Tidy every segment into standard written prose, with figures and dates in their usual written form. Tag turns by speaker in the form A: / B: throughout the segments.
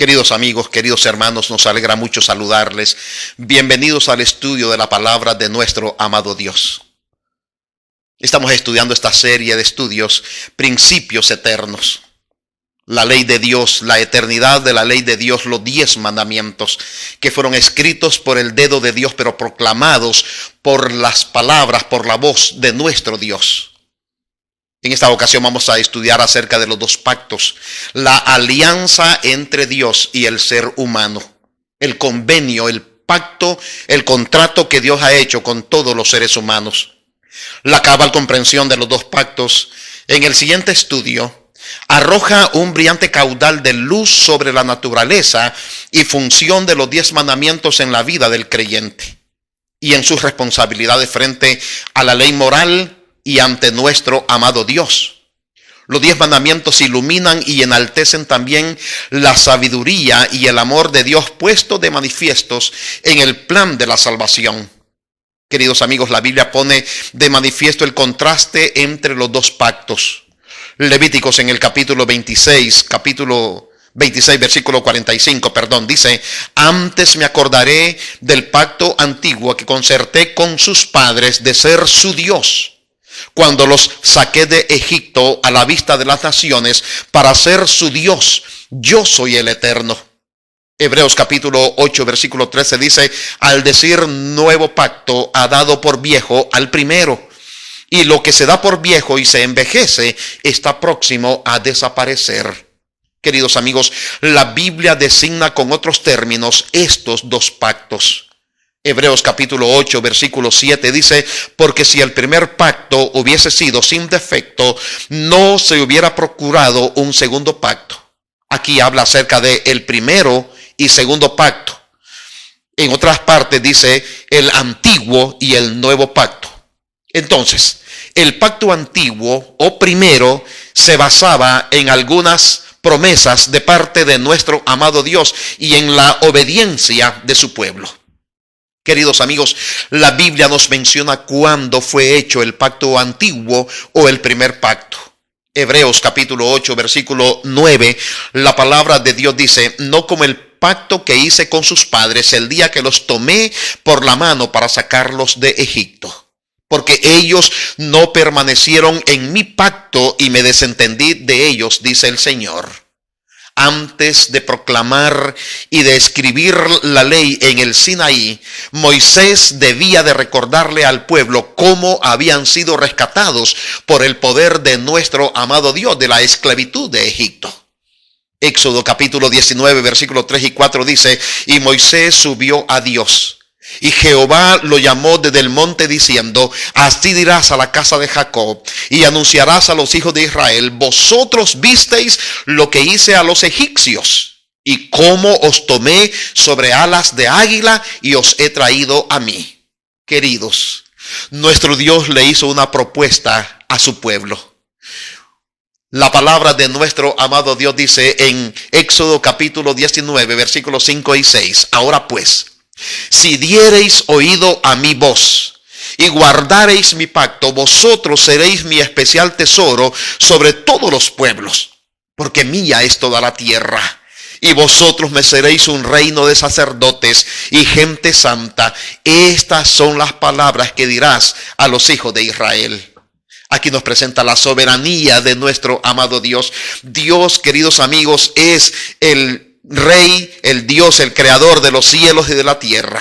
A: Queridos amigos, queridos hermanos, nos alegra mucho saludarles. Bienvenidos al estudio de la palabra de nuestro amado Dios. Estamos estudiando esta serie de estudios, Principios Eternos. La ley de Dios, la eternidad de la ley de Dios, los 10 mandamientos que fueron escritos por el dedo de Dios, pero proclamados por las palabras, por la voz de nuestro Dios. En esta ocasión vamos a estudiar acerca de los 2 pactos, la alianza entre Dios y el ser humano, el convenio, el pacto, el contrato que Dios ha hecho con todos los seres humanos. La cabal comprensión de los 2 pactos en el siguiente estudio arroja un brillante caudal de luz sobre la naturaleza y función de los 10 mandamientos en la vida del creyente y en sus responsabilidades frente a la ley moral y ante nuestro amado Dios. Los 10 mandamientos iluminan y enaltecen también la sabiduría y el amor de Dios puestos de manifiestos en el plan de la salvación. Queridos amigos, la Biblia pone de manifiesto el contraste entre los 2 pactos. Levíticos en el capítulo 26, versículo 45, dice: antes me acordaré del pacto antiguo que concerté con sus padres de ser su Dios, cuando los saqué de Egipto a la vista de las naciones para ser su Dios. Yo soy el Eterno. Hebreos capítulo 8, versículo 13 dice: al decir nuevo pacto, ha dado por viejo al primero, y lo que se da por viejo y se envejece está próximo a desaparecer. Queridos amigos, la Biblia designa con otros términos estos 2 pactos. Hebreos capítulo 8, versículo 7 dice: porque si el primer pacto hubiese sido sin defecto, no se hubiera procurado un segundo pacto. Aquí habla acerca de el primero y segundo pacto. En otras partes dice el antiguo y el nuevo pacto. Entonces, el pacto antiguo o primero se basaba en algunas promesas de parte de nuestro amado Dios y en la obediencia de su pueblo. Queridos amigos, la Biblia nos menciona cuándo fue hecho el pacto antiguo o el primer pacto. Hebreos capítulo 8, versículo 9, la palabra de Dios dice: no como el pacto que hice con sus padres el día que los tomé por la mano para sacarlos de Egipto, porque ellos no permanecieron en mi pacto y me desentendí de ellos, dice el Señor. Antes de proclamar y de escribir la ley en el Sinaí, Moisés debía de recordarle al pueblo cómo habían sido rescatados por el poder de nuestro amado Dios de la esclavitud de Egipto. Éxodo capítulo 19, versículos 3 y 4 dice: y Moisés subió a Dios, y Jehová lo llamó desde el monte diciendo: así dirás a la casa de Jacob y anunciarás a los hijos de Israel: vosotros visteis lo que hice a los egipcios y cómo os tomé sobre alas de águila y os he traído a mí. Queridos, nuestro Dios le hizo una propuesta a su pueblo. La palabra de nuestro amado Dios dice en Éxodo capítulo 19, versículos 5 y 6: ahora pues, si diereis oído a mi voz y guardareis mi pacto, vosotros seréis mi especial tesoro sobre todos los pueblos, porque mía es toda la tierra. Y vosotros me seréis un reino de sacerdotes y gente santa. Estas son las palabras que dirás a los hijos de Israel. Aquí nos presenta la soberanía de nuestro amado Dios. Dios, queridos amigos, es el Rey, el Dios, el creador de los cielos y de la tierra.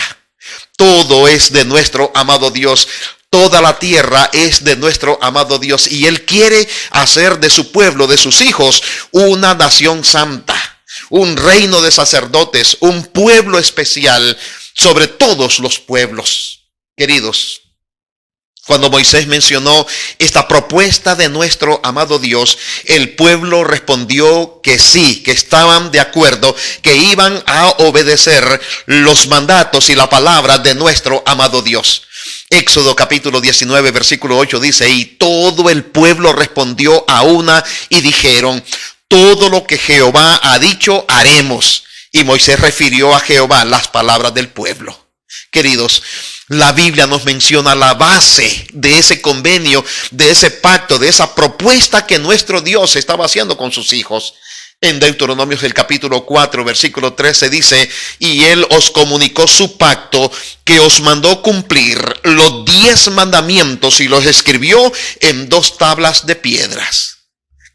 A: Todo es de nuestro amado Dios. Toda la tierra es de nuestro amado Dios. Y Él quiere hacer de su pueblo, de sus hijos, una nación santa, un reino de sacerdotes, un pueblo especial sobre todos los pueblos. Queridos, cuando Moisés mencionó esta propuesta de nuestro amado Dios, el pueblo respondió que sí, que estaban de acuerdo, que iban a obedecer los mandatos y la palabra de nuestro amado Dios. Éxodo capítulo 19, versículo 8 dice: y todo el pueblo respondió a una y dijeron: todo lo que Jehová ha dicho haremos. Y Moisés refirió a Jehová las palabras del pueblo. Queridos, la Biblia nos menciona la base de ese convenio, de ese pacto, de esa propuesta que nuestro Dios estaba haciendo con sus hijos. En Deuteronomio el capítulo 4, versículo 13 dice, y él os comunicó su pacto que os mandó cumplir los 10 mandamientos y los escribió en 2 tablas de piedras.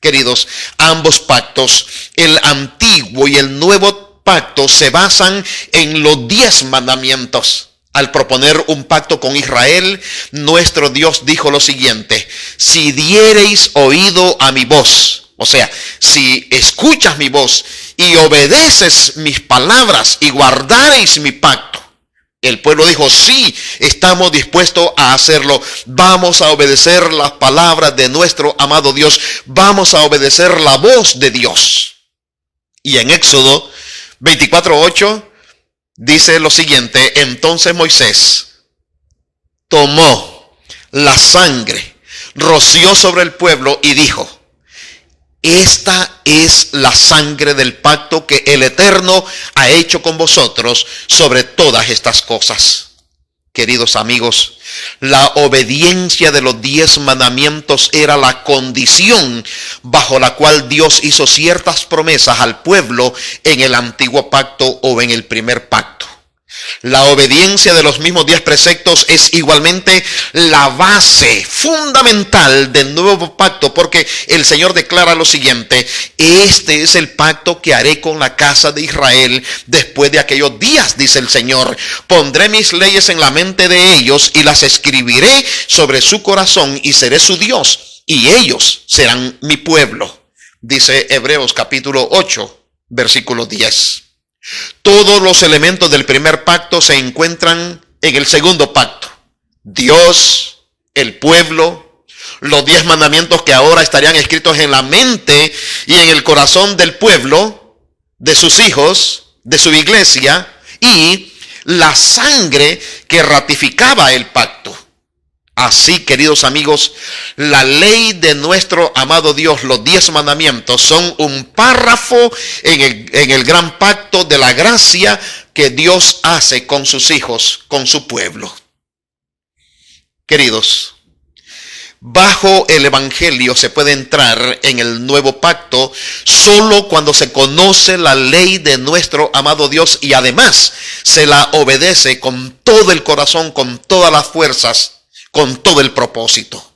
A: Queridos, ambos pactos, el antiguo y el nuevo pacto, se basan en los 10 mandamientos. Al proponer un pacto con Israel, nuestro Dios dijo lo siguiente: si diereis oído a mi voz, o sea, si escuchas mi voz y obedeces mis palabras y guardareis mi pacto. El pueblo dijo, sí, estamos dispuestos a hacerlo. Vamos a obedecer las palabras de nuestro amado Dios. Vamos a obedecer la voz de Dios. Y en Éxodo 24:8 dice lo siguiente: entonces Moisés tomó la sangre, roció sobre el pueblo y dijo, esta es la sangre del pacto que el Eterno ha hecho con vosotros sobre todas estas cosas. Queridos amigos, la obediencia de los 10 mandamientos era la condición bajo la cual Dios hizo ciertas promesas al pueblo en el antiguo pacto o en el primer pacto. La obediencia de los mismos 10 preceptos es igualmente la base fundamental del nuevo pacto, porque el Señor declara lo siguiente: este es el pacto que haré con la casa de Israel después de aquellos días, dice el Señor. Pondré mis leyes en la mente de ellos y las escribiré sobre su corazón y seré su Dios y ellos serán mi pueblo, dice Hebreos capítulo 8, versículo 10. Todos los elementos del primer pacto se encuentran en el segundo pacto. Dios, el pueblo, los 10 mandamientos que ahora estarían escritos en la mente y en el corazón del pueblo, de sus hijos, de su iglesia, y la sangre que ratificaba el pacto. Así, queridos amigos, la ley de nuestro amado Dios, los 10 mandamientos, son un párrafo en el gran pacto de la gracia que Dios hace con sus hijos, con su pueblo. Queridos, bajo el Evangelio se puede entrar en el nuevo pacto solo cuando se conoce la ley de nuestro amado Dios y además se la obedece con todo el corazón, con todas las fuerzas, con todo el propósito.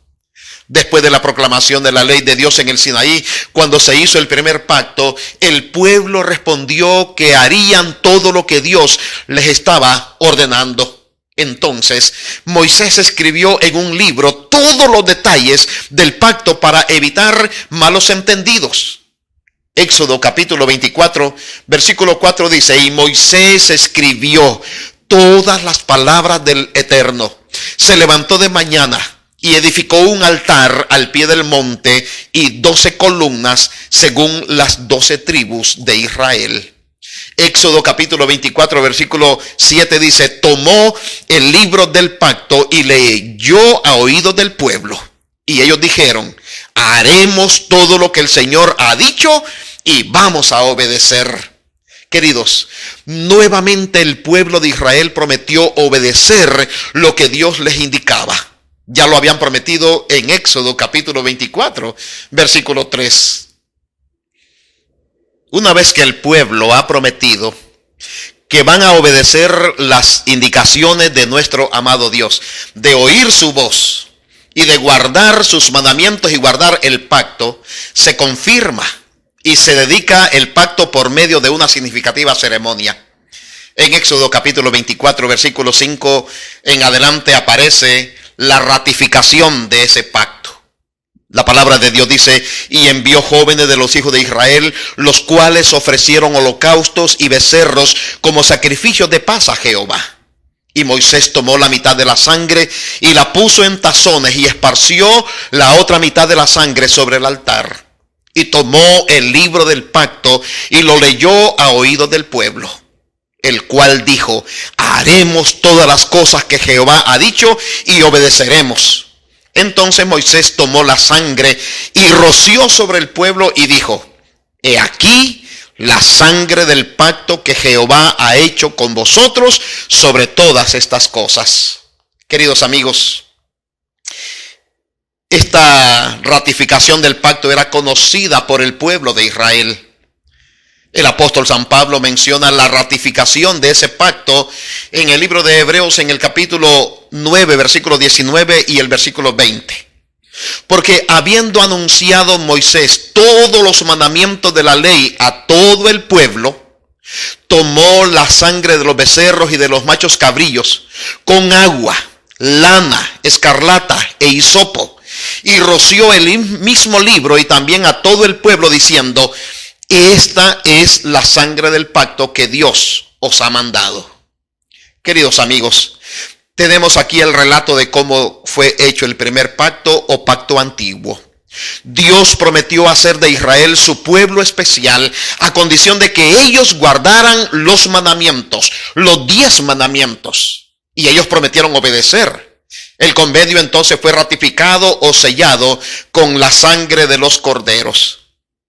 A: Después de la proclamación de la ley de Dios en el Sinaí, cuando se hizo el primer pacto, el pueblo respondió que harían todo lo que Dios les estaba ordenando. Entonces, Moisés escribió en un libro todos los detalles del pacto para evitar malos entendidos. Éxodo capítulo 24, versículo 4 dice, y Moisés escribió todas las palabras del Eterno. Se levantó de mañana y edificó un altar al pie del monte y 12 columnas según las 12 tribus de Israel. Éxodo capítulo 24 versículo 7 dice, tomó el libro del pacto y leyó a oídos del pueblo. Y ellos dijeron, haremos todo lo que el Señor ha dicho y vamos a obedecer. Queridos, nuevamente el pueblo de Israel prometió obedecer lo que Dios les indicaba. Ya lo habían prometido en Éxodo capítulo 24, versículo 3. Una vez que el pueblo ha prometido que van a obedecer las indicaciones de nuestro amado Dios, de oír su voz y de guardar sus mandamientos y guardar el pacto, se confirma y se dedica el pacto por medio de una significativa ceremonia. En Éxodo capítulo 24, versículo 5 en adelante aparece la ratificación de ese pacto. La palabra de Dios dice, y envió jóvenes de los hijos de Israel, los cuales ofrecieron holocaustos y becerros como sacrificios de paz a Jehová. Y Moisés tomó la mitad de la sangre y la puso en tazones y esparció la otra mitad de la sangre sobre el altar. Y tomó el libro del pacto y lo leyó a oídos del pueblo, el cual dijo, haremos todas las cosas que Jehová ha dicho y obedeceremos. Entonces Moisés tomó la sangre y roció sobre el pueblo y dijo, he aquí la sangre del pacto que Jehová ha hecho con vosotros sobre todas estas cosas. Queridos amigos, esta ratificación del pacto era conocida por el pueblo de Israel. El apóstol San Pablo menciona la ratificación de ese pacto en el libro de Hebreos en el capítulo 9, versículo 19 y el versículo 20. Porque habiendo anunciado Moisés todos los mandamientos de la ley a todo el pueblo, tomó la sangre de los becerros y de los machos cabrillos con agua, lana, escarlata e hisopo, y roció el mismo libro y también a todo el pueblo diciendo: esta es la sangre del pacto que Dios os ha mandado. Queridos amigos, tenemos aquí el relato de cómo fue hecho el primer pacto o pacto antiguo. Dios prometió hacer de Israel su pueblo especial a condición de que ellos guardaran los mandamientos, los 10 mandamientos. Y ellos prometieron obedecer. El convenio entonces fue ratificado o sellado con la sangre de los corderos.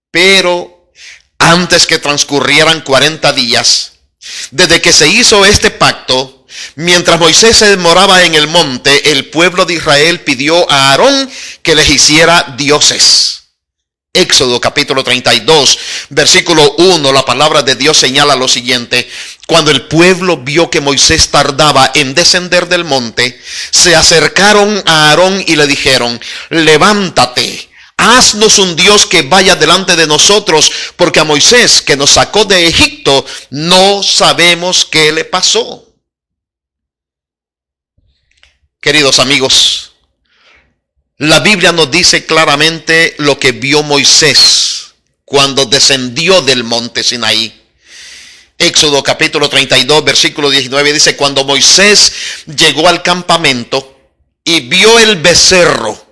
A: Pero antes que transcurrieran 40 días, desde que se hizo este pacto, mientras Moisés se demoraba en el monte, el pueblo de Israel pidió a Aarón que les hiciera dioses. Éxodo capítulo 32, versículo 1, la palabra de Dios señala lo siguiente: cuando el pueblo vio que Moisés tardaba en descender del monte, se acercaron a Aarón y le dijeron: levántate, haznos un Dios que vaya delante de nosotros, porque a Moisés, que nos sacó de Egipto, no sabemos qué le pasó. Queridos amigos, la Biblia nos dice claramente lo que vio Moisés cuando descendió del monte Sinaí. Éxodo capítulo 32, versículo 19 dice: cuando Moisés llegó al campamento y vio el becerro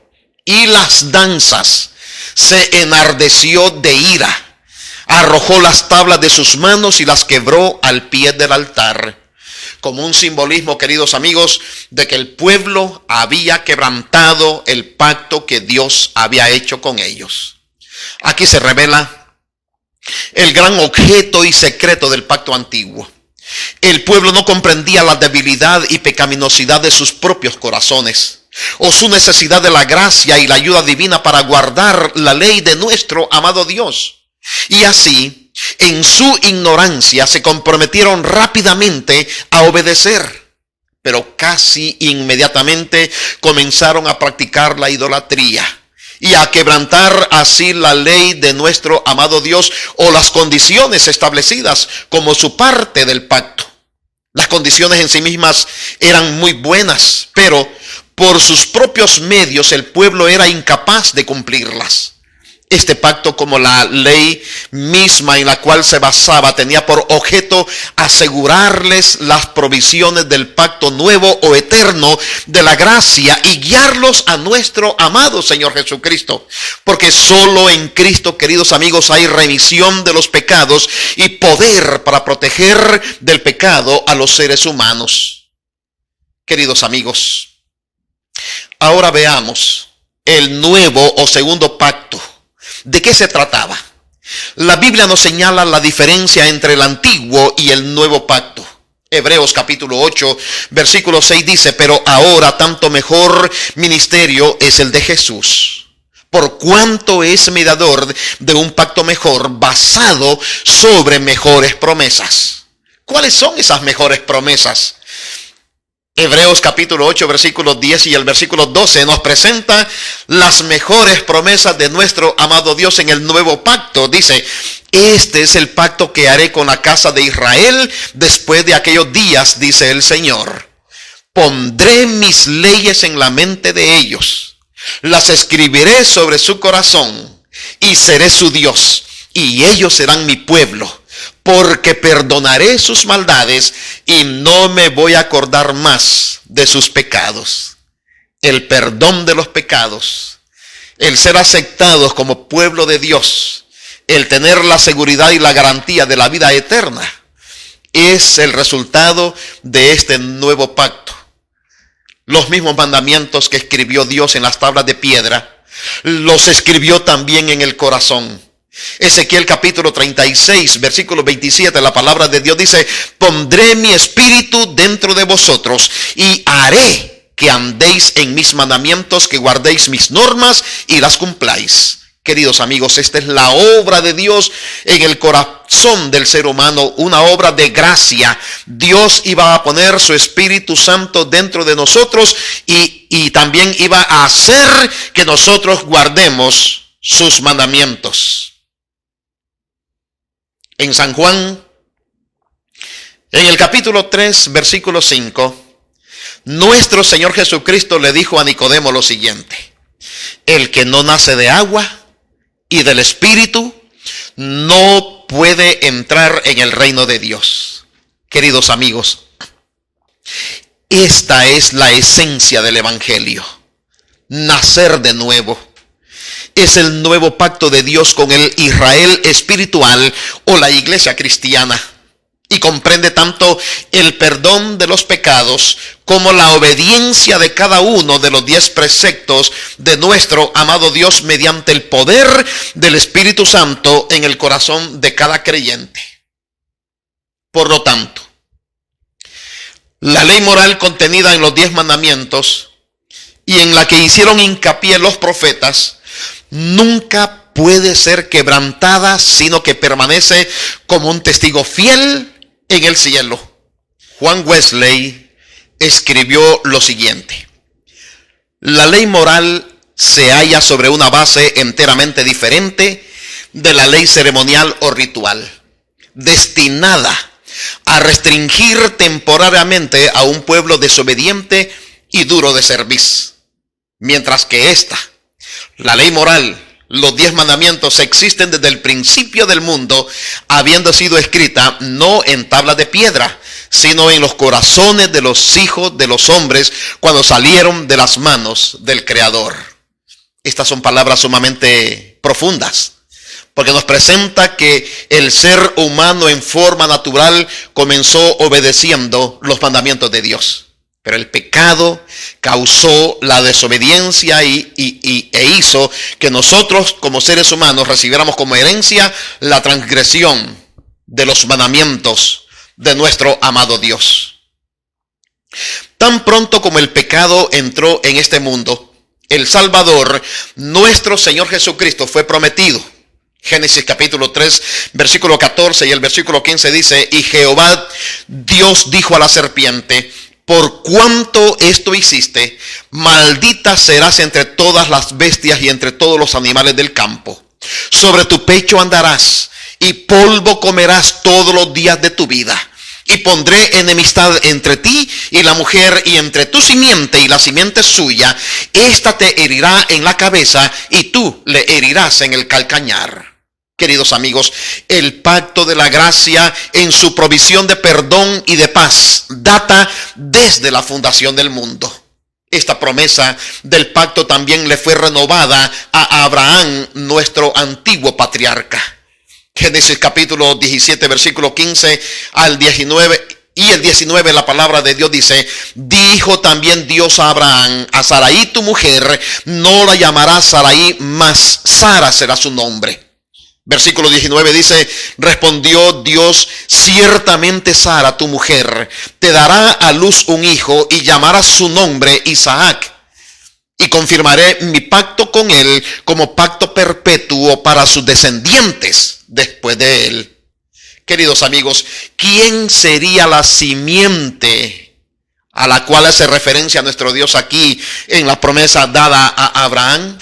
A: y las danzas, se enardeció de ira, arrojó las tablas de sus manos y las quebró al pie del altar, como un simbolismo, queridos amigos, de que el pueblo había quebrantado el pacto que Dios había hecho con ellos. Aquí se revela el gran objeto y secreto del pacto antiguo. El pueblo no comprendía la debilidad y pecaminosidad de sus propios corazones, o su necesidad de la gracia y la ayuda divina para guardar la ley de nuestro amado Dios. Y así, en su ignorancia, se comprometieron rápidamente a obedecer, pero casi inmediatamente comenzaron a practicar la idolatría y a quebrantar así la ley de nuestro amado Dios, o las condiciones establecidas como su parte del pacto. Las condiciones en sí mismas eran muy buenas, pero por sus propios medios el pueblo era incapaz de cumplirlas. Este pacto, como la ley misma en la cual se basaba, tenía por objeto asegurarles las provisiones del pacto nuevo o eterno de la gracia y guiarlos a nuestro amado Señor Jesucristo. Porque solo en Cristo, queridos amigos, hay remisión de los pecados y poder para proteger del pecado a los seres humanos. Queridos amigos, ahora veamos el nuevo o segundo pacto. ¿De qué se trataba? La Biblia nos señala la diferencia entre el antiguo y el nuevo pacto. Hebreos capítulo 8, versículo 6 dice: pero ahora tanto mejor ministerio es el de Jesús, por cuanto es mediador de un pacto mejor, basado sobre mejores promesas. ¿Cuáles son esas mejores promesas? Hebreos capítulo 8, versículos 10 y el versículo 12 nos presenta las mejores promesas de nuestro amado Dios en el nuevo pacto. Dice: este es el pacto que haré con la casa de Israel después de aquellos días, dice el Señor. Pondré mis leyes en la mente de ellos, las escribiré sobre su corazón y seré su Dios, y ellos serán mi pueblo. Porque perdonaré sus maldades y no me voy a acordar más de sus pecados. El perdón de los pecados, el ser aceptados como pueblo de Dios, el tener la seguridad y la garantía de la vida eterna, es el resultado de este nuevo pacto. Los mismos mandamientos que escribió Dios en las tablas de piedra, los escribió también en el corazón. Ezequiel capítulo 36, versículo 27, la palabra de Dios dice: pondré mi espíritu dentro de vosotros y haré que andéis en mis mandamientos, que guardéis mis normas y las cumpláis. Queridos amigos, esta es la obra de Dios en el corazón del ser humano, una obra de gracia. Dios iba a poner su Espíritu Santo dentro de nosotros y también iba a hacer que nosotros guardemos sus mandamientos. En San Juan, en el capítulo 3, versículo 5, nuestro Señor Jesucristo le dijo a Nicodemo lo siguiente: el que no nace de agua y del Espíritu no puede entrar en el reino de Dios. Queridos amigos, esta es la esencia del Evangelio. Nacer de nuevo. Es el nuevo pacto de Dios con el Israel espiritual o la iglesia cristiana. Y comprende tanto el perdón de los pecados como la obediencia de cada uno de los 10 preceptos de nuestro amado Dios mediante el poder del Espíritu Santo en el corazón de cada creyente. Por lo tanto, la ley moral contenida en los 10 mandamientos y en la que hicieron hincapié los profetas nunca puede ser quebrantada, sino que permanece como un testigo fiel en el cielo. Juan Wesley escribió lo siguiente: la ley moral se halla sobre una base enteramente diferente de la ley ceremonial o ritual, destinada a restringir temporariamente a un pueblo desobediente y duro de cerviz, mientras que la ley moral, los 10 mandamientos, existen desde el principio del mundo, habiendo sido escrita no en tablas de piedra, sino en los corazones de los hijos de los hombres cuando salieron de las manos del Creador. Estas son palabras sumamente profundas, porque nos presenta que el ser humano en forma natural comenzó obedeciendo los mandamientos de Dios. Pero el pecado causó la desobediencia e hizo que nosotros como seres humanos recibiéramos como herencia la transgresión de los mandamientos de nuestro amado Dios. Tan pronto como el pecado entró en este mundo, el Salvador, nuestro Señor Jesucristo, fue prometido. Génesis capítulo 3, versículo 14 y el versículo 15 dice: y Jehová Dios dijo a la serpiente: por cuanto esto hiciste, maldita serás entre todas las bestias y entre todos los animales del campo. Sobre tu pecho andarás y polvo comerás todos los días de tu vida. Y pondré enemistad entre ti y la mujer, y entre tu simiente y la simiente suya. Esta te herirá en la cabeza y tú le herirás en el calcañar. Queridos amigos, el pacto de la gracia en su provisión de perdón y de paz data desde la fundación del mundo. Esta promesa del pacto también le fue renovada a Abraham, nuestro antiguo patriarca. Génesis capítulo 17, versículo 15 al 19. Y el 19, la palabra de Dios dice: dijo también Dios a Abraham: a Sarai tu mujer no la llamarás Sarai, mas Sara será su nombre. Versículo 19 dice: respondió Dios: ciertamente Sara tu mujer te dará a luz un hijo y llamarás su nombre Isaac. Y confirmaré mi pacto con él como pacto perpetuo para sus descendientes después de él. Queridos amigos, ¿quién sería la simiente a la cual hace referencia a nuestro Dios aquí en la promesa dada a Abraham?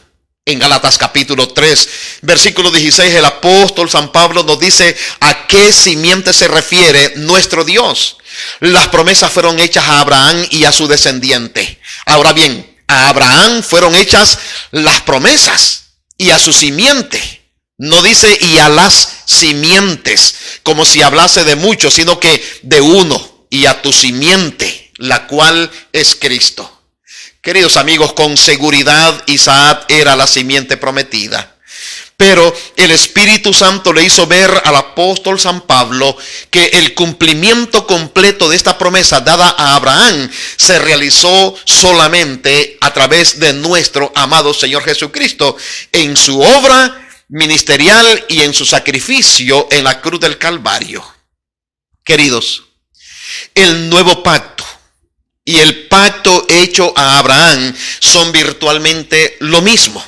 A: En Gálatas capítulo 3, versículo 16, el apóstol San Pablo nos dice a qué simiente se refiere nuestro Dios. Las promesas fueron hechas a Abraham y a su descendiente. Ahora bien, a Abraham fueron hechas las promesas y a su simiente. No dice y a las simientes, como si hablase de muchos, sino que de uno, y a tu simiente, la cual es Cristo. Queridos amigos, con seguridad Isaac era la simiente prometida. Pero el Espíritu Santo le hizo ver al apóstol San Pablo que el cumplimiento completo de esta promesa dada a Abraham se realizó solamente a través de nuestro amado Señor Jesucristo en su obra ministerial y en su sacrificio en la cruz del Calvario. Queridos, el nuevo pacto y el pacto hecho a Abraham son virtualmente lo mismo.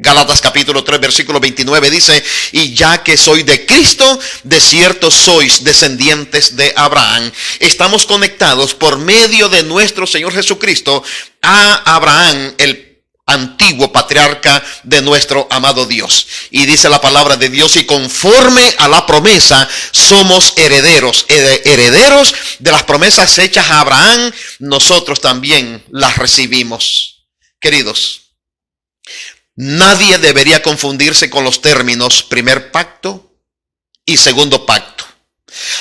A: Gálatas capítulo 3, versículo 29 dice, y ya que soy de Cristo, de cierto sois descendientes de Abraham. Estamos conectados por medio de nuestro Señor Jesucristo a Abraham, el antiguo patriarca de nuestro amado Dios. Y dice la palabra de Dios, y conforme a la promesa somos herederos, herederos de las promesas hechas a Abraham, nosotros también las recibimos. Queridos, nadie debería confundirse con los términos primer pacto y segundo pacto.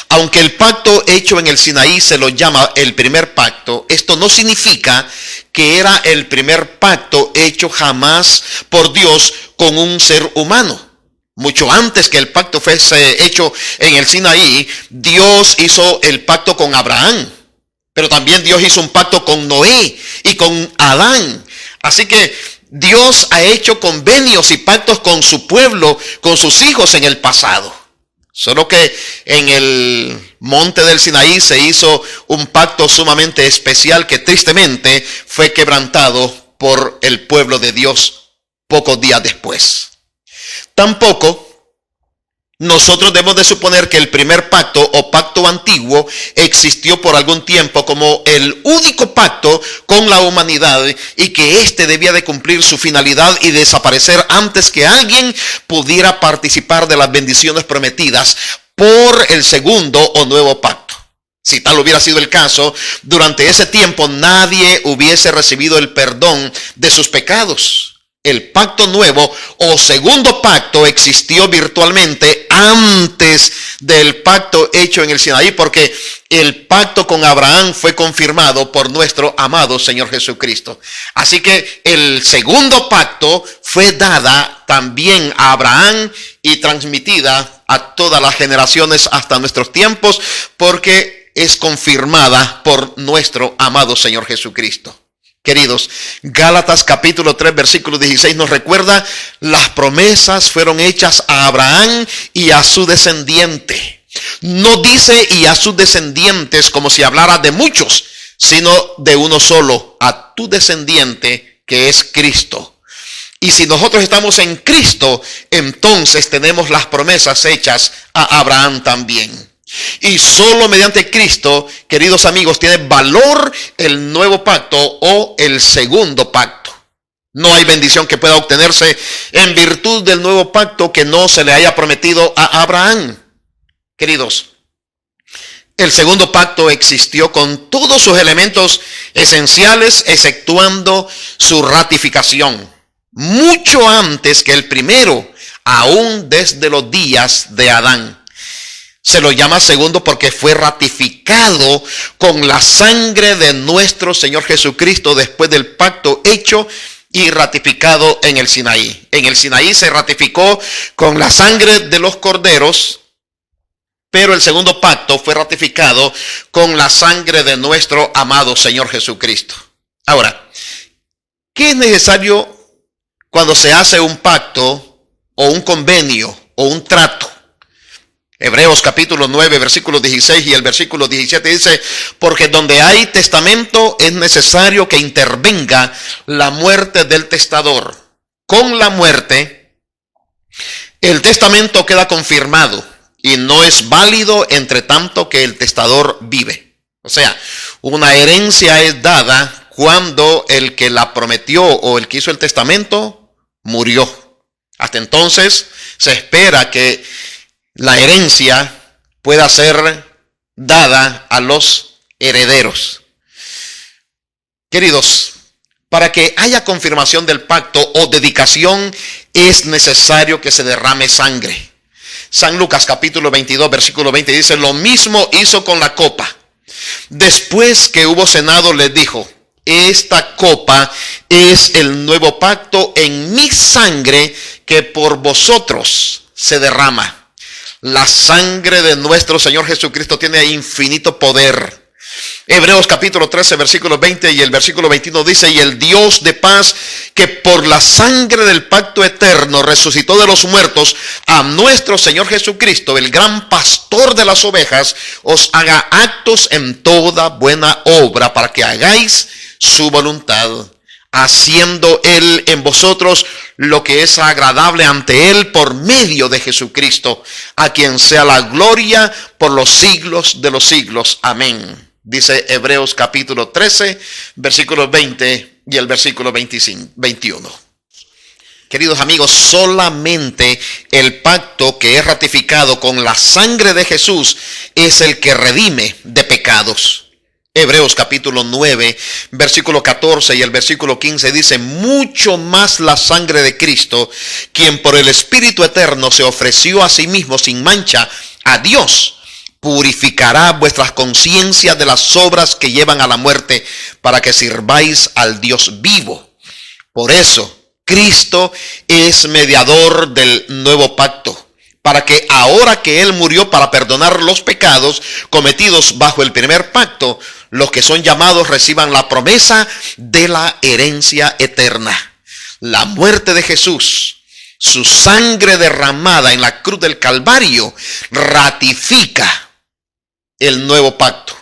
A: Aunque el pacto hecho en el Sinaí se lo llama el primer pacto, esto no significa que era el primer pacto hecho jamás por Dios con un ser humano. Mucho antes que el pacto fuese hecho en el Sinaí, Dios hizo el pacto con Abraham. Pero también Dios hizo un pacto con Noé y con Adán. Así que Dios ha hecho convenios y pactos con su pueblo, con sus hijos en el pasado. Solo que en el monte del Sinaí se hizo un pacto sumamente especial que tristemente fue quebrantado por el pueblo de Dios pocos días después. Tampoco nosotros debemos de suponer que el primer pacto o pacto antiguo existió por algún tiempo como el único pacto con la humanidad y que éste debía de cumplir su finalidad y desaparecer antes que alguien pudiera participar de las bendiciones prometidas por el segundo o nuevo pacto. Si tal hubiera sido el caso, durante ese tiempo nadie hubiese recibido el perdón de sus pecados. El pacto nuevo o segundo pacto existió virtualmente antes del pacto hecho en el Sinaí, porque el pacto con Abraham fue confirmado por nuestro amado Señor Jesucristo. Así que el segundo pacto fue dada también a Abraham y transmitida a todas las generaciones hasta nuestros tiempos, porque es confirmada por nuestro amado Señor Jesucristo. Queridos, Gálatas capítulo 3, versículo 16 nos recuerda, las promesas fueron hechas a Abraham y a su descendiente. No dice y a sus descendientes como si hablara de muchos, sino de uno solo, a tu descendiente que es Cristo. Y si nosotros estamos en Cristo, entonces tenemos las promesas hechas a Abraham también. Y solo mediante Cristo, queridos amigos, tiene valor el nuevo pacto o el segundo pacto. No hay bendición que pueda obtenerse en virtud del nuevo pacto que no se le haya prometido a Abraham. Queridos, el segundo pacto existió con todos sus elementos esenciales, exceptuando su ratificación, mucho antes que el primero, aún desde los días de Adán. Se lo llama segundo porque fue ratificado con la sangre de nuestro Señor Jesucristo después del pacto hecho y ratificado en el Sinaí. En el Sinaí se ratificó con la sangre de los corderos, pero el segundo pacto fue ratificado con la sangre de nuestro amado Señor Jesucristo. Ahora, ¿qué es necesario cuando se hace un pacto o un convenio o un trato? Hebreos capítulo 9, versículo 16 y el versículo 17 dice, porque donde hay testamento es necesario que intervenga la muerte del testador. Con la muerte, el testamento queda confirmado y no es válido entre tanto que el testador vive. O sea, una herencia es dada cuando el que la prometió o el que hizo el testamento murió. Hasta entonces se espera que la herencia pueda ser dada a los herederos. Queridos, para que haya confirmación del pacto o dedicación es necesario que se derrame sangre. San Lucas capítulo 22 versículo 20 dice, lo mismo hizo con la copa. Después que hubo cenado les dijo, esta copa es el nuevo pacto en mi sangre que por vosotros se derrama. La sangre de nuestro Señor Jesucristo tiene infinito poder. Hebreos capítulo 13, versículo 20 y el versículo 21 dice, y el Dios de paz, que por la sangre del pacto eterno resucitó de los muertos a nuestro Señor Jesucristo, el gran pastor de las ovejas, os haga actos en toda buena obra para que hagáis su voluntad, haciendo Él en vosotros lo que es agradable ante Él por medio de Jesucristo, a quien sea la gloria por los siglos de los siglos. Amén. Dice Hebreos capítulo 13, versículos 20 y el versículo 21. Queridos amigos, solamente el pacto que es ratificado con la sangre de Jesús es el que redime de pecados. Hebreos capítulo 9, versículo 14 y el versículo 15 dice: mucho más la sangre de Cristo, quien por el Espíritu eterno se ofreció a sí mismo sin mancha a Dios, purificará vuestras conciencias de las obras que llevan a la muerte, para que sirváis al Dios vivo. Por eso, Cristo es mediador del nuevo pacto, para que ahora que Él murió para perdonar los pecados cometidos bajo el primer pacto, los que son llamados reciban la promesa de la herencia eterna. La muerte de Jesús, su sangre derramada en la cruz del Calvario, ratifica el nuevo pacto.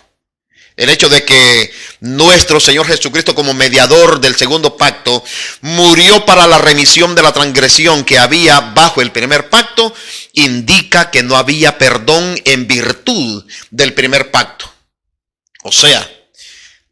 A: El hecho de que nuestro Señor Jesucristo, como mediador del segundo pacto, murió para la remisión de la transgresión que había bajo el primer pacto, indica que no había perdón en virtud del primer pacto. O sea,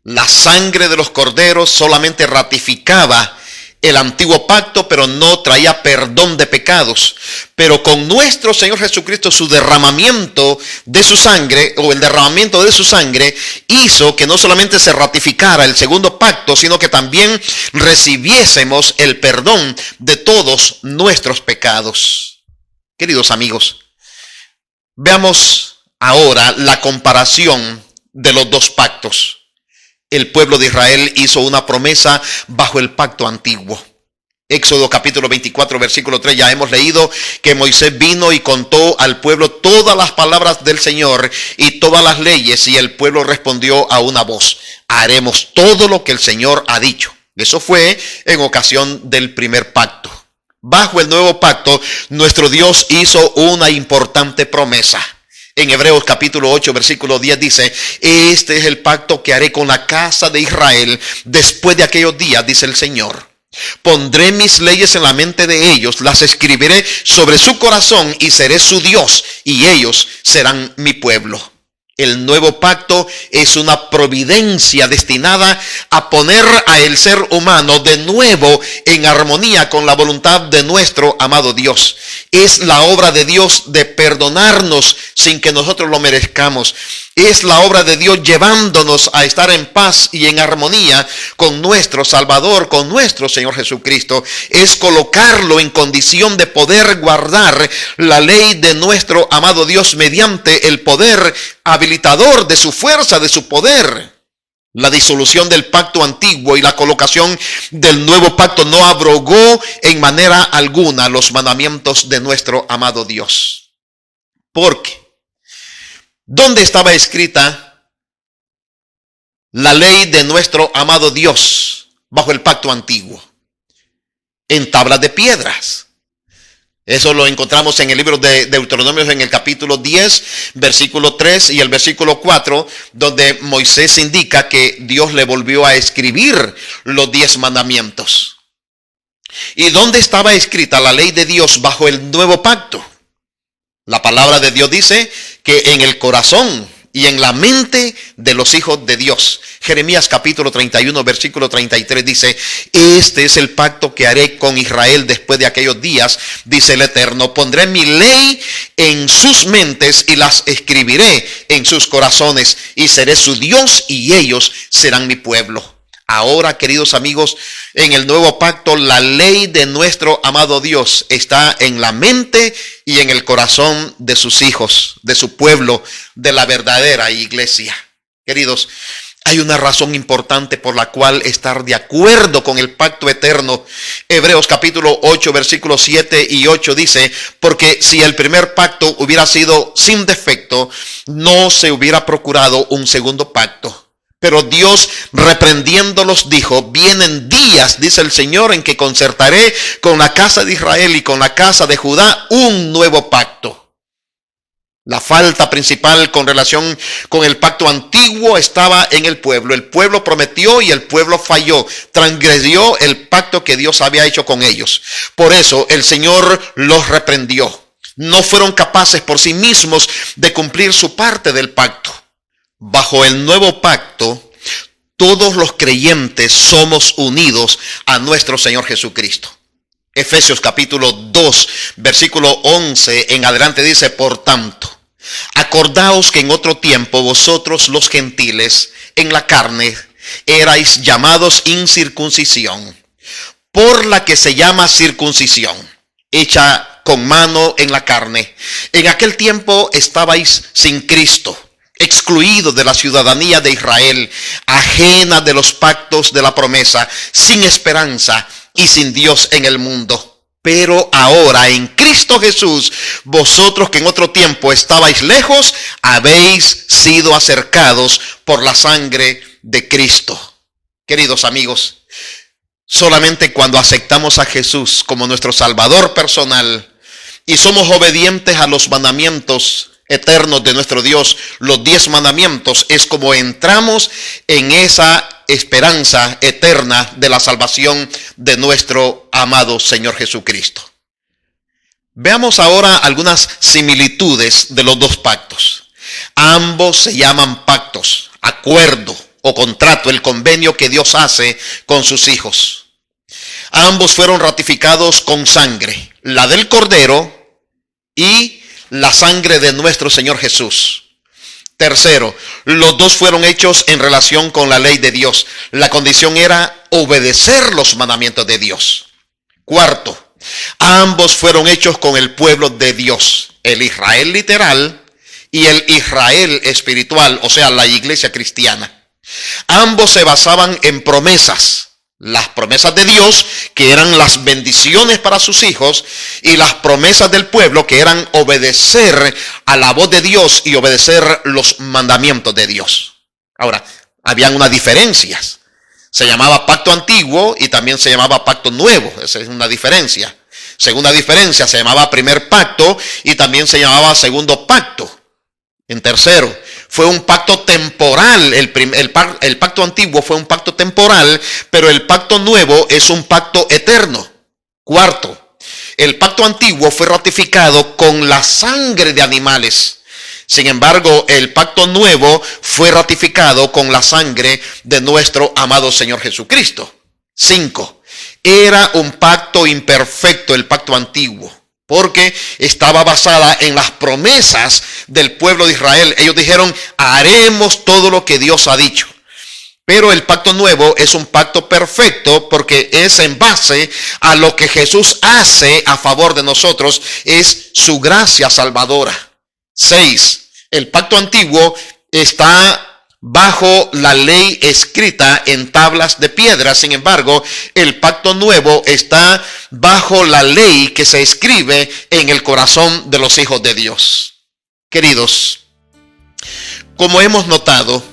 A: la sangre de los corderos solamente ratificaba el antiguo pacto, pero no traía perdón de pecados. Pero con nuestro Señor Jesucristo, su derramamiento de su sangre, o el derramamiento de su sangre, hizo que no solamente se ratificara el segundo pacto, sino que también recibiésemos el perdón de todos nuestros pecados. Queridos amigos, veamos ahora la comparación de los dos pactos. El pueblo de Israel hizo una promesa bajo el pacto antiguo. Éxodo capítulo 24, versículo 3, ya hemos leído que Moisés vino y contó al pueblo todas las palabras del Señor y todas las leyes, y el pueblo respondió a una voz: haremos todo lo que el Señor ha dicho. Eso fue en ocasión del primer pacto. Bajo el nuevo pacto, nuestro Dios hizo una importante promesa. En Hebreos capítulo 8, versículo 10 dice: este es el pacto que haré con la casa de Israel después de aquellos días, dice el Señor. Pondré mis leyes en la mente de ellos, las escribiré sobre su corazón y seré su Dios, y ellos serán mi pueblo. El nuevo pacto es una providencia destinada a poner a el ser humano de nuevo en armonía con la voluntad de nuestro amado Dios. Es la obra de Dios de perdonarnos sin que nosotros lo merezcamos. Es la obra de Dios llevándonos a estar en paz y en armonía con nuestro Salvador, con nuestro Señor Jesucristo. Es colocarlo en condición de poder guardar la ley de nuestro amado Dios mediante el poder habilitador de su fuerza, de su poder. La disolución del pacto antiguo y la colocación del nuevo pacto no abrogó en manera alguna los mandamientos de nuestro amado Dios. Porque, ¿dónde estaba escrita la ley de nuestro amado Dios bajo el pacto antiguo? En tablas de piedras. Eso lo encontramos en el libro de Deuteronomio, en el capítulo 10, versículo 3 y el versículo 4, donde Moisés indica que Dios le volvió a escribir los 10 mandamientos. ¿Y dónde estaba escrita la ley de Dios bajo el nuevo pacto? La palabra de Dios dice que en el corazón y en la mente de los hijos de Dios. Jeremías capítulo 31, versículo 33 dice: este es el pacto que haré con Israel después de aquellos días, dice el Eterno. Pondré mi ley en sus mentes y las escribiré en sus corazones, y seré su Dios y ellos serán mi pueblo. Ahora, queridos amigos, en el nuevo pacto, la ley de nuestro amado Dios está en la mente y en el corazón de sus hijos, de su pueblo, de la verdadera iglesia. Queridos, hay una razón importante por la cual estar de acuerdo con el pacto eterno. Hebreos capítulo 8, versículos 7 y 8 dice: porque si el primer pacto hubiera sido sin defecto, no se hubiera procurado un segundo pacto. Pero Dios, reprendiéndolos, dijo: vienen días, dice el Señor, en que concertaré con la casa de Israel y con la casa de Judá un nuevo pacto. La falta principal con relación con el pacto antiguo estaba en el pueblo. El pueblo prometió y el pueblo falló, transgredió el pacto que Dios había hecho con ellos. Por eso el Señor los reprendió. No fueron capaces por sí mismos de cumplir su parte del pacto. Bajo el nuevo pacto, todos los creyentes somos unidos a nuestro Señor Jesucristo. Efesios capítulo 2, versículo 11 en adelante dice: por tanto, acordaos que en otro tiempo vosotros los gentiles en la carne erais llamados incircuncisión, por la que se llama circuncisión, hecha con mano en la carne. En aquel tiempo estabais sin Cristo, excluidos de la ciudadanía de Israel, ajena de los pactos de la promesa, sin esperanza y sin Dios en el mundo. Pero ahora en Cristo Jesús, vosotros que en otro tiempo estabais lejos, habéis sido acercados por la sangre de Cristo. Queridos amigos, solamente cuando aceptamos a Jesús como nuestro Salvador personal y somos obedientes a los mandamientos eternos de nuestro Dios, los 10 mandamientos, es como entramos en esa esperanza eterna de la salvación de nuestro amado Señor Jesucristo. Veamos ahora algunas similitudes de los dos pactos. Ambos se llaman pactos, acuerdo o contrato, el convenio que Dios hace con sus hijos. Ambos fueron ratificados con sangre, la del Cordero y la sangre de nuestro Señor Jesús. Tercero, los dos fueron hechos en relación con la ley de Dios. La condición era obedecer los mandamientos de Dios. Cuarto, ambos fueron hechos con el pueblo de Dios, el Israel literal y el Israel espiritual, o sea, la iglesia cristiana. Ambos se basaban en promesas. Las promesas de Dios, que eran las bendiciones para sus hijos, y las promesas del pueblo, que eran obedecer a la voz de Dios y obedecer los mandamientos de Dios. Ahora, habían unas diferencias. Se llamaba pacto antiguo y también se llamaba pacto nuevo. Esa es una diferencia. Segunda diferencia, se llamaba primer pacto y también se llamaba segundo pacto. En tercero, fue un pacto temporal. El pacto antiguo fue un pacto temporal, pero el pacto nuevo es un pacto eterno. Cuarto, el pacto antiguo fue ratificado con la sangre de animales. Sin embargo, el pacto nuevo fue ratificado con la sangre de nuestro amado Señor Jesucristo. 5. Era un pacto imperfecto el pacto antiguo, porque estaba basada en las promesas del pueblo de Israel. Ellos dijeron: haremos todo lo que Dios ha dicho. Pero el pacto nuevo es un pacto perfecto porque es en base a lo que Jesús hace a favor de nosotros. Es su gracia salvadora. 6. El pacto antiguo está bajo la ley escrita en tablas de piedra. Sin embargo, el pacto nuevo está bajo la ley que se escribe en el corazón de los hijos de Dios. Queridos, como hemos notado,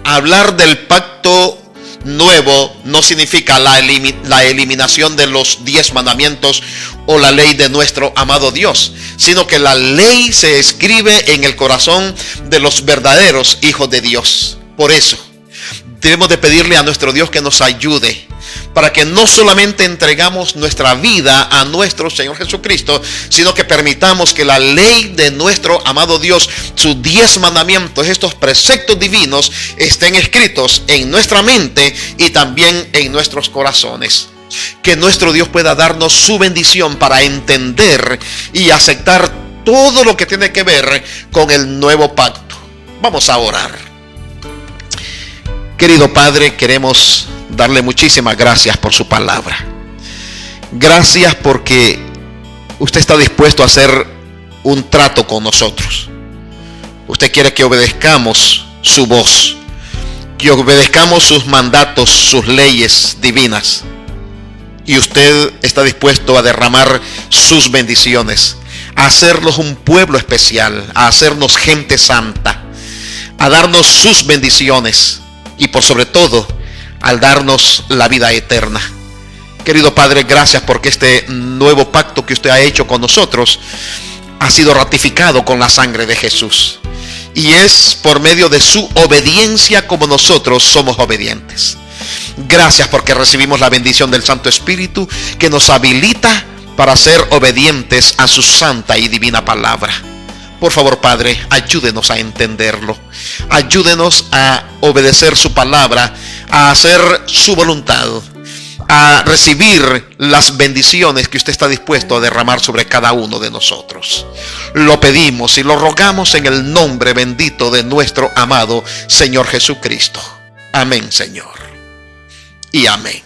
A: hablar del pacto nuevo no significa la eliminación de los 10 mandamientos o la ley de nuestro amado Dios, sino que la ley se escribe en el corazón de los verdaderos hijos de Dios. Por eso debemos de pedirle a nuestro Dios que nos ayude para que no solamente entregamos nuestra vida a nuestro Señor Jesucristo, sino que permitamos que la ley de nuestro amado Dios, sus 10 mandamientos, estos preceptos divinos, estén escritos en nuestra mente y también en nuestros corazones. Que nuestro Dios pueda darnos su bendición para entender y aceptar todo lo que tiene que ver con el nuevo pacto. Vamos a orar. Querido Padre, queremos darle muchísimas gracias por su palabra. Gracias porque usted está dispuesto a hacer un trato con nosotros. Usted quiere que obedezcamos su voz, que obedezcamos sus mandatos, sus leyes divinas. Y usted está dispuesto a derramar sus bendiciones, a hacernos un pueblo especial, a hacernos gente santa, a darnos sus bendiciones y por sobre todo al darnos la vida eterna. Querido Padre, gracias porque este nuevo pacto que usted ha hecho con nosotros ha sido ratificado con la sangre de Jesús. Y es por medio de su obediencia como nosotros somos obedientes. Gracias porque recibimos la bendición del Santo Espíritu que nos habilita para ser obedientes a su santa y divina palabra. Por favor, Padre, ayúdenos a entenderlo. Ayúdenos a obedecer su palabra, a hacer su voluntad, a recibir las bendiciones que usted está dispuesto a derramar sobre cada uno de nosotros. Lo pedimos y lo rogamos en el nombre bendito de nuestro amado Señor Jesucristo. Amén, Señor. Y amén.